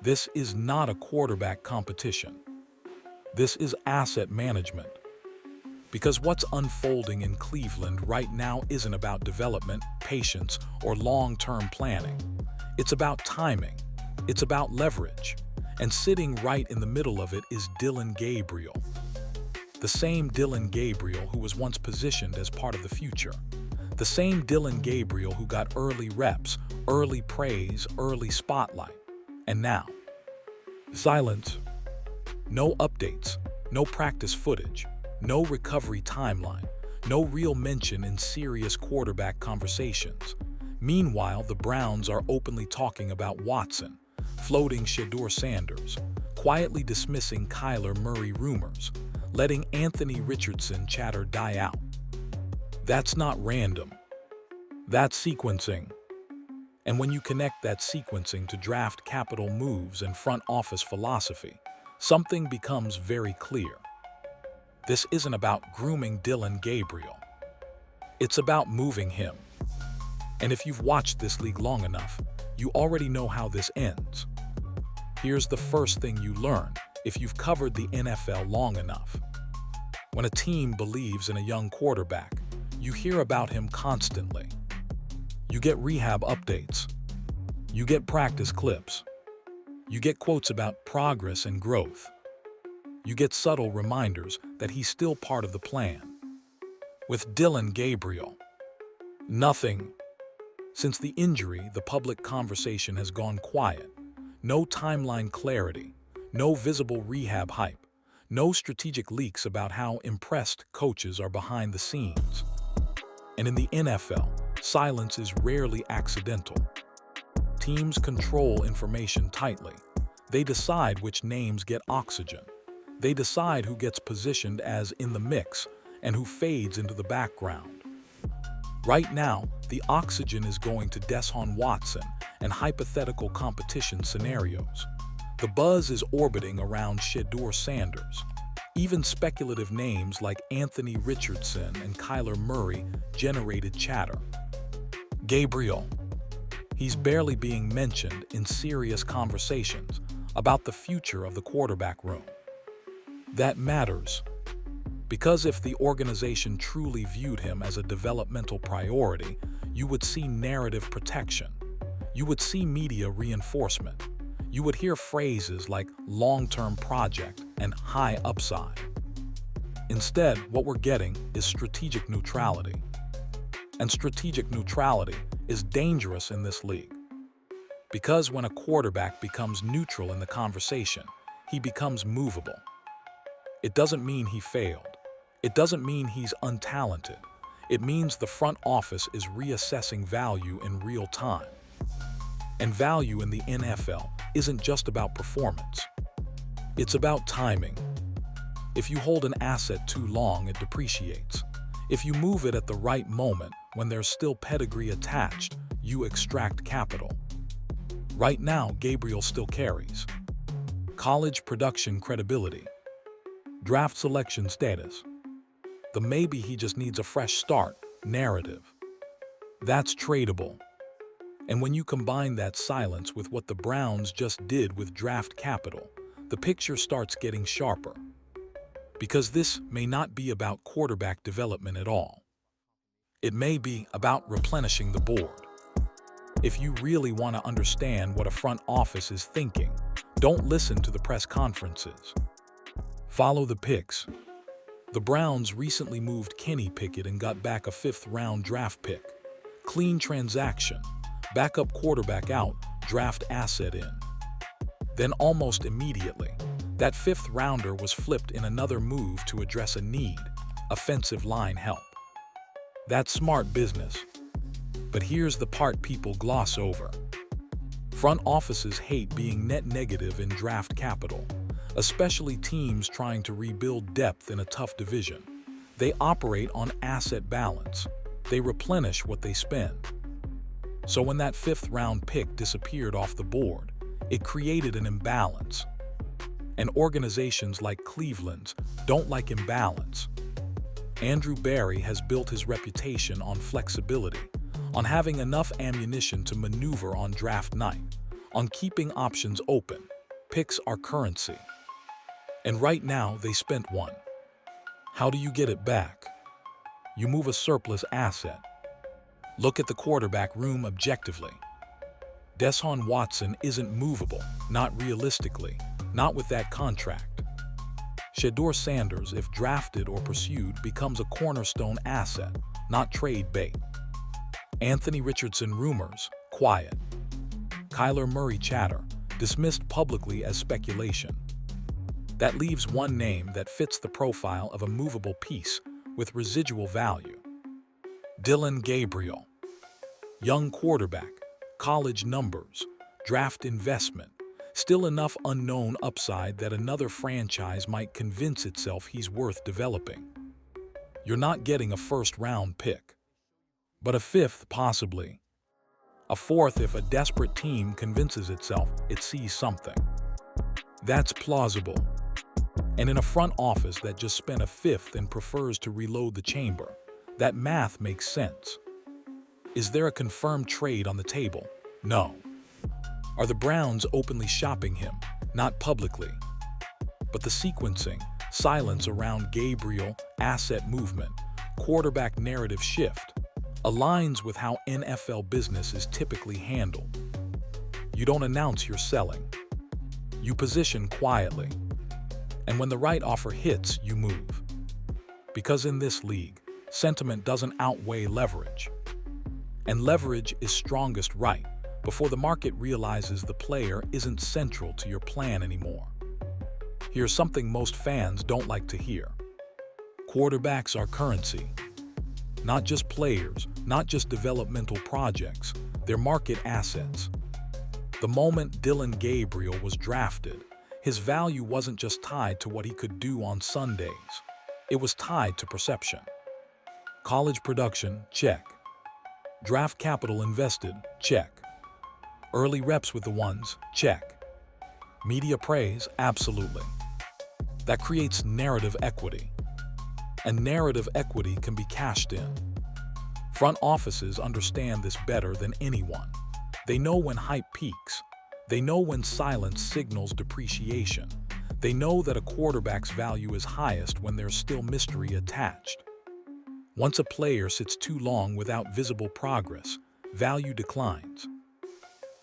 This is not a quarterback competition. This is asset management. Because what's unfolding in Cleveland right now isn't about development, patience, or long-term planning. It's about timing. It's about leverage. And sitting right in the middle of it is Dillon Gabriel. The same Dillon Gabriel who was once positioned as part of the future. The same Dillon Gabriel who got early reps, early praise, early spotlight. And now, silence. No updates, no practice footage, no recovery timeline, no real mention in serious quarterback conversations. Meanwhile, the Browns are openly talking about Watson, floating Shedeur Sanders, quietly dismissing Kyler Murray rumors, letting Anthony Richardson chatter die out. That's not random. That's sequencing. And when you connect that sequencing to draft capital moves and front office philosophy, something becomes very clear. This isn't about grooming Dillon Gabriel. It's about moving him. And if you've watched this league long enough, you already know how this ends. Here's the first thing you learn if you've covered the NFL long enough. When a team believes in a young quarterback, you hear about him constantly. You get rehab updates. You get practice clips. You get quotes about progress and growth. You get subtle reminders that he's still part of the plan. With Dillon Gabriel, nothing. Since the injury, the public conversation has gone quiet. No timeline clarity, no visible rehab hype, no strategic leaks about how impressed coaches are behind the scenes. And in the NFL, silence is rarely accidental. Teams control information tightly. They decide which names get oxygen. They decide who gets positioned as in the mix and who fades into the background. Right now, the oxygen is going to Deshaun Watson and hypothetical competition scenarios. The buzz is orbiting around Shedeur Sanders. Even speculative names like Anthony Richardson and Kyler Murray generated chatter. Gabriel. He's barely being mentioned in serious conversations about the future of the quarterback room. That matters. Because if the organization truly viewed him as a developmental priority, you would see narrative protection. You would see media reinforcement. You would hear phrases like long-term project and high upside. Instead, what we're getting is strategic neutrality. And strategic neutrality is dangerous in this league. Because when a quarterback becomes neutral in the conversation, he becomes movable. It doesn't mean he failed. It doesn't mean he's untalented. It means the front office is reassessing value in real time. And value in the NFL isn't just about performance. It's about timing. If you hold an asset too long, it depreciates. If you move it at the right moment, when there's still pedigree attached, you extract capital. Right now, Gabriel still carries college production credibility, draft selection status, the maybe he just needs a fresh start narrative. That's tradable. And when you combine that silence with what the Browns just did with draft capital, the picture starts getting sharper. Because this may not be about quarterback development at all. It may be about replenishing the board. If you really want to understand what a front office is thinking, don't listen to the press conferences. Follow the picks. The Browns recently moved Kenny Pickett and got back a fifth-round draft pick. Clean transaction. Backup quarterback out, draft asset in. Then almost immediately, that fifth rounder was flipped in another move to address a need, offensive line help. That's smart business. But here's the part people gloss over. Front offices hate being net negative in draft capital, especially teams trying to rebuild depth in a tough division. They operate on asset balance. They replenish what they spend. So when that fifth-round pick disappeared off the board, it created an imbalance. And organizations like Cleveland's don't like imbalance. Andrew Berry has built his reputation on flexibility, on having enough ammunition to maneuver on draft night, on keeping options open. Picks are currency. And right now, they spent one. How do you get it back? You move a surplus asset. Look at the quarterback room objectively. Deshaun Watson isn't movable, not realistically, not with that contract. Shedeur Sanders, if drafted or pursued, becomes a cornerstone asset, not trade bait. Anthony Richardson rumors, quiet. Kyler Murray chatter, dismissed publicly as speculation. That leaves one name that fits the profile of a movable piece with residual value. Dillon Gabriel. Young quarterback, college numbers, draft investment, still enough unknown upside that another franchise might convince itself he's worth developing. You're not getting a first-round pick, but a fifth possibly. A fourth if a desperate team convinces itself it sees something. That's plausible. And in a front office that just spent a fifth and prefers to reload the chamber, that math makes sense. Is there a confirmed trade on the table? No. Are the Browns openly shopping him? Not publicly. But the sequencing, silence around Gabriel, asset movement, quarterback narrative shift, aligns with how NFL business is typically handled. You don't announce you're selling. You position quietly. And when the right offer hits, you move. Because in this league, sentiment doesn't outweigh leverage. And leverage is strongest right before the market realizes the player isn't central to your plan anymore. Here's something most fans don't like to hear. Quarterbacks are currency. Not just players, not just developmental projects, they're market assets. The moment Dillon Gabriel was drafted, his value wasn't just tied to what he could do on Sundays. It was tied to perception. College production, check. Draft capital invested, check. Early reps with the ones, check. Media praise, absolutely. That creates narrative equity. And narrative equity can be cashed in. Front offices understand this better than anyone. They know when hype peaks. They know when silence signals depreciation. They know that a quarterback's value is highest when there's still mystery attached. Once a player sits too long without visible progress, value declines.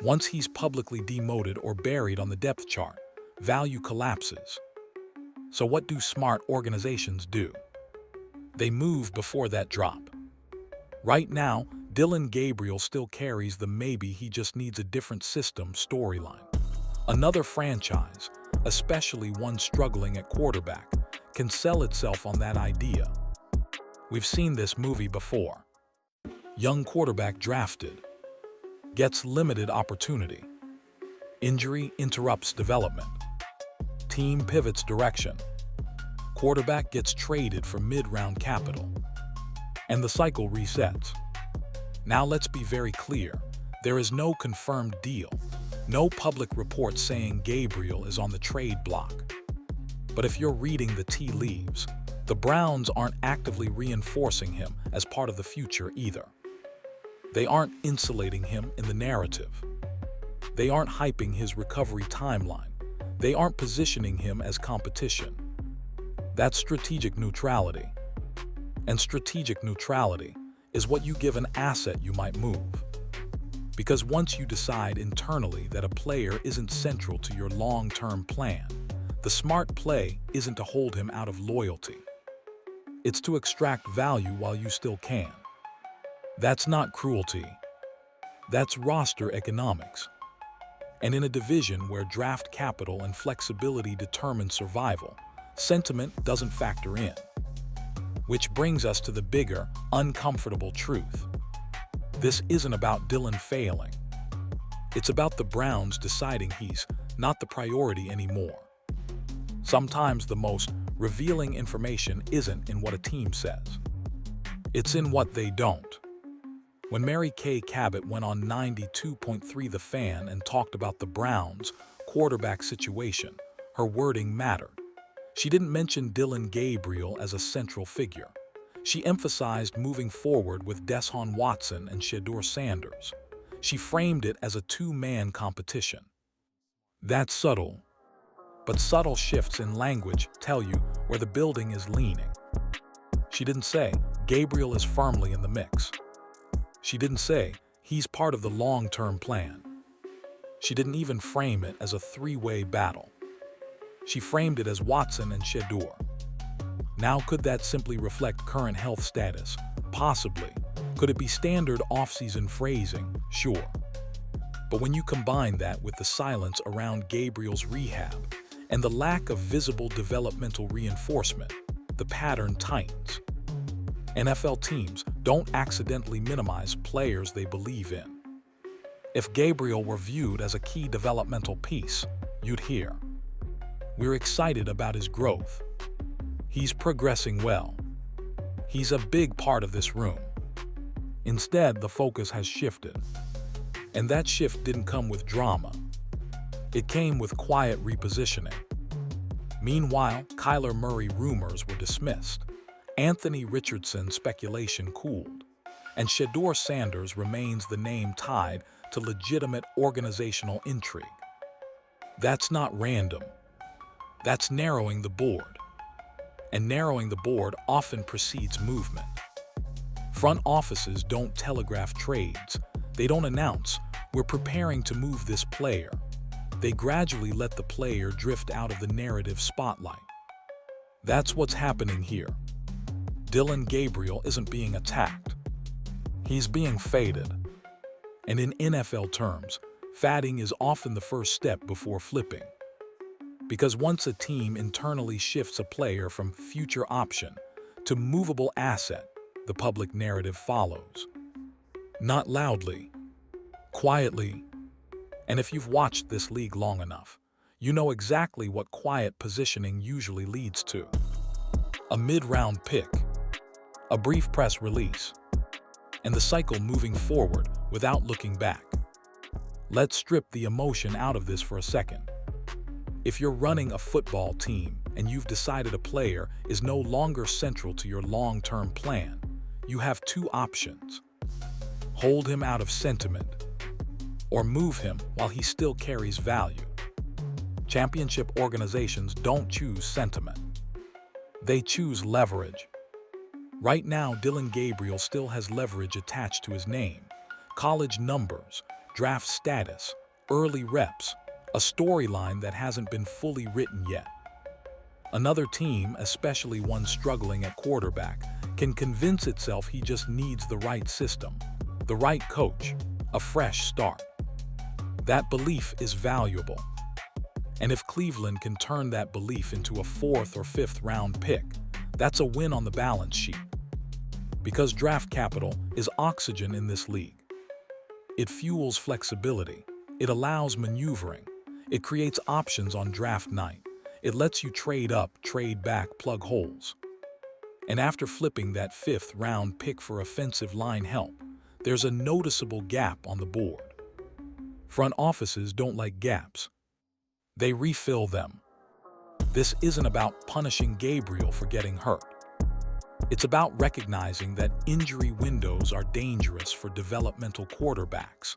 Once he's publicly demoted or buried on the depth chart, value collapses. So what do smart organizations do? They move before that drop. Right now, Dillon Gabriel still carries the maybe he just needs a different system storyline. Another franchise, especially one struggling at quarterback, can sell itself on that idea. We've seen this movie before. Young quarterback drafted. Gets limited opportunity. Injury interrupts development. Team pivots direction. Quarterback gets traded for mid-round capital. And the cycle resets. Now let's be very clear. There is no confirmed deal. No public report saying Gabriel is on the trade block. But if you're reading the tea leaves, the Browns aren't actively reinforcing him as part of the future either. They aren't insulating him in the narrative. They aren't hyping his recovery timeline. They aren't positioning him as competition. That's strategic neutrality. And strategic neutrality is what you give an asset you might move. Because once you decide internally that a player isn't central to your long-term plan, the smart play isn't to hold him out of loyalty. It's to extract value while you still can. That's not cruelty. That's roster economics. And in a division where draft capital and flexibility determine survival, sentiment doesn't factor in. Which brings us to the bigger, uncomfortable truth. This isn't about Dillon failing. It's about the Browns deciding he's not the priority anymore. Sometimes the most revealing information isn't in what a team says. It's in what they don't. When Mary Kay Cabot went on 92.3 The Fan and talked about the Browns' quarterback situation, her wording mattered. She didn't mention Dillon Gabriel as a central figure. She emphasized moving forward with Deshaun Watson and Shedeur Sanders. She framed it as a two-man competition. That's subtle, But subtle shifts in language tell you where the building is leaning. She didn't say, Gabriel is firmly in the mix. She didn't say, he's part of the long-term plan. She didn't even frame it as a three-way battle. She framed it as Watson and Shedeur. Now, could that simply reflect current health status? Possibly. Could it be standard off-season phrasing? Sure. But when you combine that with the silence around Gabriel's rehab and the lack of visible developmental reinforcement, the pattern tightens. NFL teams don't accidentally minimize players they believe in. If Gabriel were viewed as a key developmental piece, you'd hear, "We're excited about his growth. He's progressing well. He's a big part of this room." Instead, the focus has shifted. And that shift didn't come with drama. It came with quiet repositioning. Meanwhile, Kyler Murray rumors were dismissed. Anthony Richardson's speculation cooled. And Shedeur Sanders remains the name tied to legitimate organizational intrigue. That's not random. That's narrowing the board. And narrowing the board often precedes movement. Front offices don't telegraph trades. They don't announce, "We're preparing to move this player." They gradually let the player drift out of the narrative spotlight. That's what's happening here. Dillon Gabriel isn't being attacked. He's being faded. And in NFL terms, fading is often the first step before flipping. Because once a team internally shifts a player from future option to movable asset, the public narrative follows. Not loudly, quietly. And if you've watched this league long enough, you know exactly what quiet positioning usually leads to. A mid-round pick, a brief press release, and the cycle moving forward without looking back. Let's strip the emotion out of this for a second. If you're running a football team and you've decided a player is no longer central to your long-term plan, you have two options. Hold him out of sentiment, or move him while he still carries value. Championship organizations don't choose sentiment. They choose leverage. Right now, Dillon Gabriel still has leverage attached to his name. College numbers, draft status, early reps, a storyline that hasn't been fully written yet. Another team, especially one struggling at quarterback, can convince itself he just needs the right system, the right coach, a fresh start. That belief is valuable. And if Cleveland can turn that belief into a 4th or 5th round pick, that's a win on the balance sheet. Because draft capital is oxygen in this league. It fuels flexibility. It allows maneuvering. It creates options on draft night. It lets you trade up, trade back, plug holes. And after flipping that 5th round pick for offensive line help, there's a noticeable gap on the board. Front offices don't like gaps. They refill them. This isn't about punishing Gabriel for getting hurt. It's about recognizing that injury windows are dangerous for developmental quarterbacks.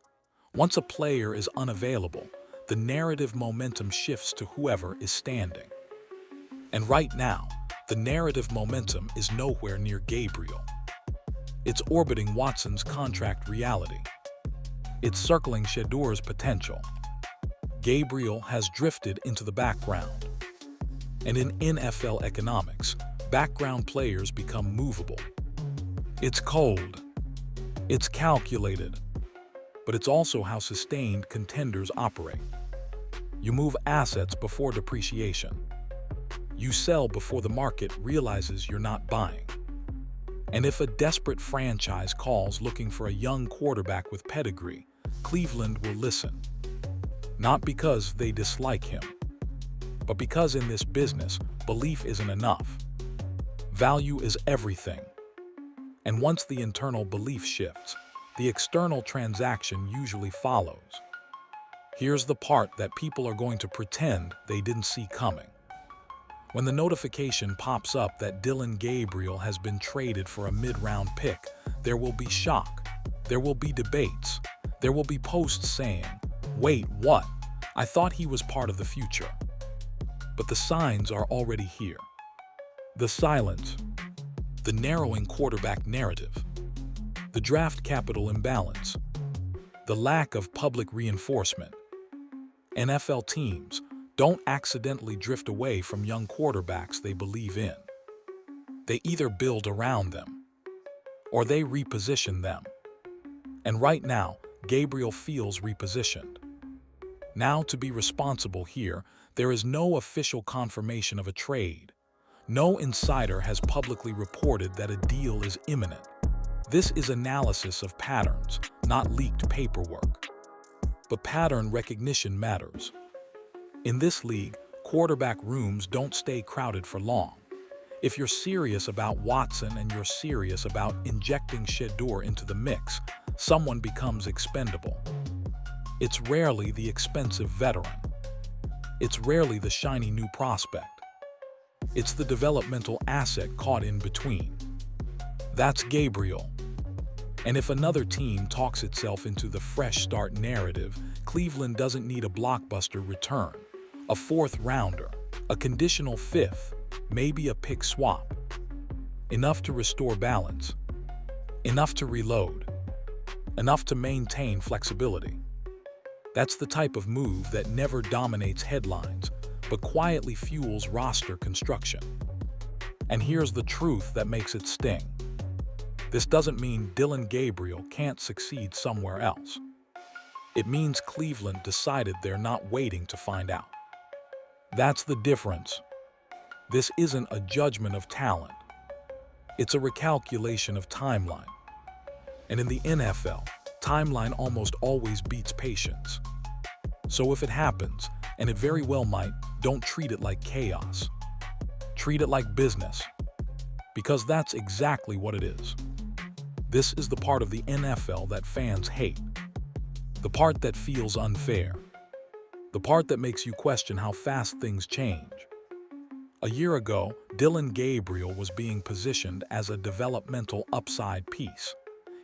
Once a player is unavailable, the narrative momentum shifts to whoever is standing. And right now, the narrative momentum is nowhere near Gabriel. It's orbiting Watson's contract reality. It's circling Shedeur's potential. Gabriel has drifted into the background. And in NFL economics, background players become movable. It's cold. It's calculated. But it's also how sustained contenders operate. You move assets before depreciation. You sell before the market realizes you're not buying. And if a desperate franchise calls looking for a young quarterback with pedigree, Cleveland will listen. Not because they dislike him, but because in this business, belief isn't enough. Value is everything. And once the internal belief shifts, the external transaction usually follows. Here's the part that people are going to pretend they didn't see coming. When the notification pops up that Dillon Gabriel has been traded for a mid-round pick, there will be shock. There will be debates. There will be posts saying, "Wait, what? I thought he was part of the future." But the signs are already here. The silence, the narrowing quarterback narrative, the draft capital imbalance, the lack of public reinforcement. NFL teams don't accidentally drift away from young quarterbacks they believe in. They either build around them, or they reposition them. And right now, Gabriel feels repositioned. Now, to be responsible here, there is no official confirmation of a trade. No insider has publicly reported that a deal is imminent. This is analysis of patterns, not leaked paperwork. But pattern recognition matters. In this league, quarterback rooms don't stay crowded for long. If you're serious about Watson and you're serious about injecting Shedeur into the mix, someone becomes expendable. It's rarely the expensive veteran. It's rarely the shiny new prospect. It's the developmental asset caught in between. That's Gabriel. And if another team talks itself into the fresh start narrative, Cleveland doesn't need a blockbuster return, a fourth rounder, a conditional fifth, maybe a pick swap. Enough to restore balance, enough to reload, enough to maintain flexibility. That's the type of move that never dominates headlines, but quietly fuels roster construction. And here's the truth that makes it sting. This doesn't mean Dillon Gabriel can't succeed somewhere else. It means Cleveland decided they're not waiting to find out. That's the difference. This isn't a judgment of talent. It's a recalculation of timeline. And in the NFL, timeline almost always beats patience. So if it happens, and it very well might, don't treat it like chaos. Treat it like business. Because that's exactly what it is. This is the part of the NFL that fans hate. The part that feels unfair. The part that makes you question how fast things change. A year ago, Dillon Gabriel was being positioned as a developmental upside piece.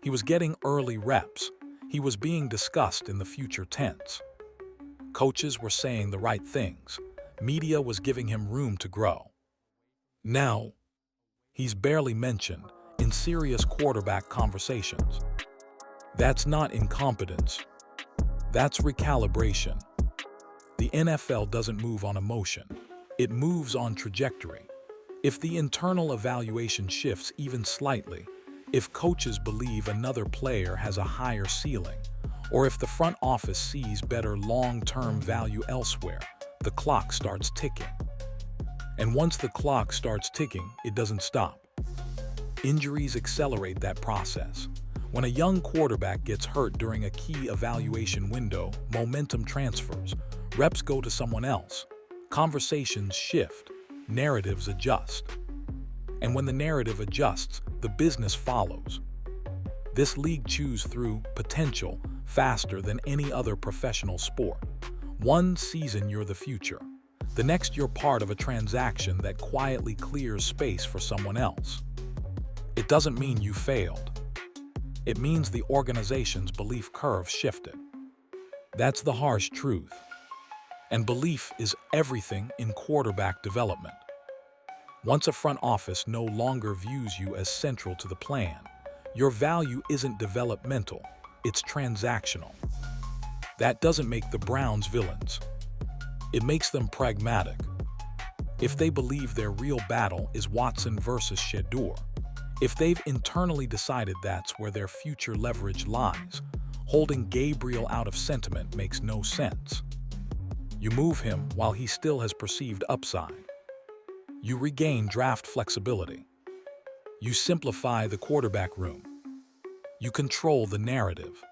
He was getting early reps. He was being discussed in the future tense. Coaches were saying the right things. Media was giving him room to grow. Now, he's barely mentioned in serious quarterback conversations. That's not incompetence. That's recalibration. The NFL doesn't move on emotion. It moves on trajectory. If the internal evaluation shifts even slightly, if coaches believe another player has a higher ceiling, or if the front office sees better long-term value elsewhere, the clock starts ticking. And once the clock starts ticking, it doesn't stop. Injuries accelerate that process. When a young quarterback gets hurt during a key evaluation window, momentum transfers. Reps go to someone else. Conversations shift. Narratives adjust. And when the narrative adjusts, the business follows. This league chews through potential faster than any other professional sport. One season you're the future. The next you're part of a transaction that quietly clears space for someone else. It doesn't mean you failed. It means the organization's belief curve shifted. That's the harsh truth. And belief is everything in quarterback development. Once a front office no longer views you as central to the plan, your value isn't developmental, it's transactional. That doesn't make the Browns villains. It makes them pragmatic. If they believe their real battle is Watson versus Shedeur, if they've internally decided that's where their future leverage lies, holding Gabriel out of sentiment makes no sense. You move him while he still has perceived upside. You regain draft flexibility. You simplify the quarterback room. You control the narrative.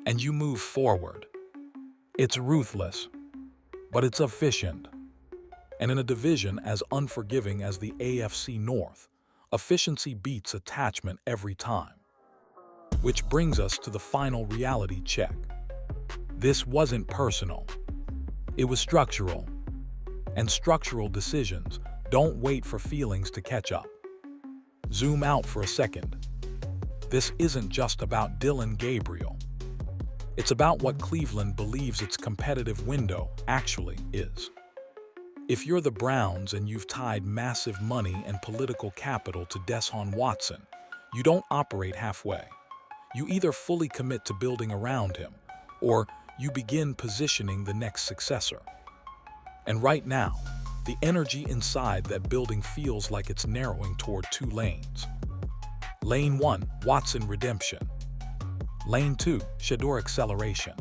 And you move forward. It's ruthless, but it's efficient. And in a division as unforgiving as the AFC North, efficiency beats attachment every time. Which brings us to the final reality check. This wasn't personal. It was structural. And structural decisions don't wait for feelings to catch up. Zoom out for a second. This isn't just about Dillon Gabriel. It's about what Cleveland believes its competitive window actually is. If you're the Browns and you've tied massive money and political capital to Deshaun Watson, you don't operate halfway. You either fully commit to building around him, or you begin positioning the next successor. And right now, the energy inside that building feels like it's narrowing toward two lanes. Lane 1, Watson redemption. Lane 2, Shedeur acceleration.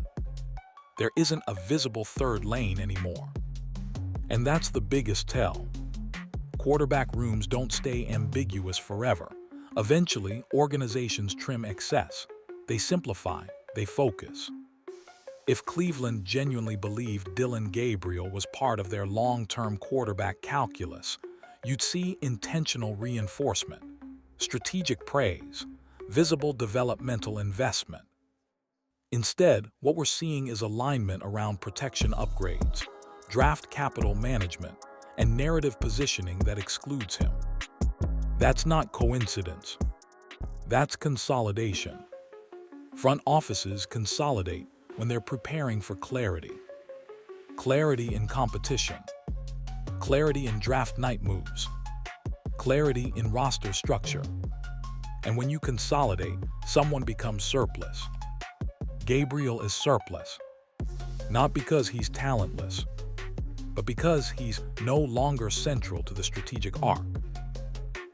There isn't a visible third lane anymore. And that's the biggest tell. Quarterback rooms don't stay ambiguous forever. Eventually, organizations trim excess. They simplify, they focus. If Cleveland genuinely believed Dillon Gabriel was part of their long-term quarterback calculus, you'd see intentional reinforcement, strategic praise, visible developmental investment. Instead, what we're seeing is alignment around protection upgrades, draft capital management, and narrative positioning that excludes him. That's not coincidence. That's consolidation. Front offices consolidate when they're preparing for clarity. Clarity in competition. Clarity in draft night moves. Clarity in roster structure. And when you consolidate, someone becomes surplus. Gabriel is surplus. Not because he's talentless, but because he's no longer central to the strategic arc.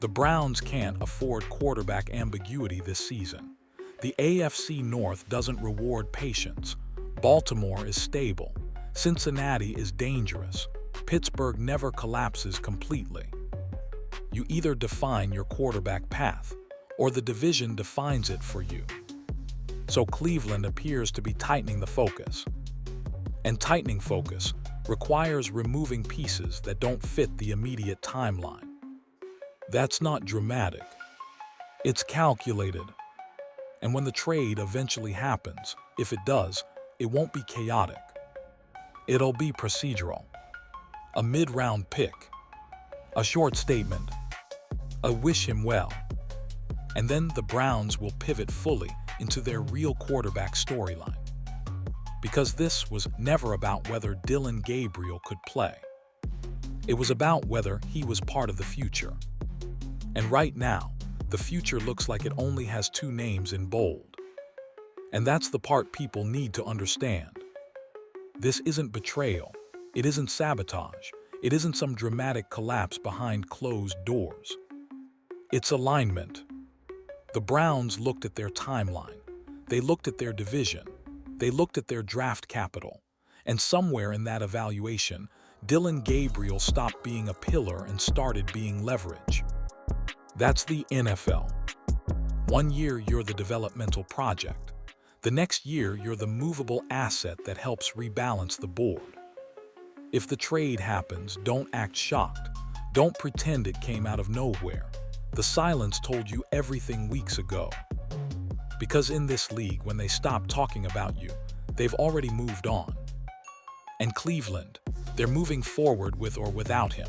The Browns can't afford quarterback ambiguity this season. The AFC North doesn't reward patience. Baltimore is stable. Cincinnati is dangerous. Pittsburgh never collapses completely. You either define your quarterback path, or the division defines it for you. So Cleveland appears to be tightening the focus. And tightening focus requires removing pieces that don't fit the immediate timeline. That's not dramatic. It's calculated. And when the trade eventually happens, if it does, it won't be chaotic. It'll be procedural. A mid-round pick. A short statement. A wish him well. And then the Browns will pivot fully into their real quarterback storyline. Because this was never about whether Dillon Gabriel could play. It was about whether he was part of the future. And right now, the future looks like it only has two names in bold. And that's the part people need to understand. This isn't betrayal. It isn't sabotage. It isn't some dramatic collapse behind closed doors. It's alignment. The Browns looked at their timeline. They looked at their division. They looked at their draft capital. And somewhere in that evaluation, Dillon Gabriel stopped being a pillar and started being leverage. That's the NFL. 1 year, you're the developmental project. The next year, you're the movable asset that helps rebalance the board. If the trade happens, don't act shocked. Don't pretend it came out of nowhere. The silence told you everything weeks ago. Because in this league, when they stop talking about you, they've already moved on. And Cleveland, they're moving forward with or without him.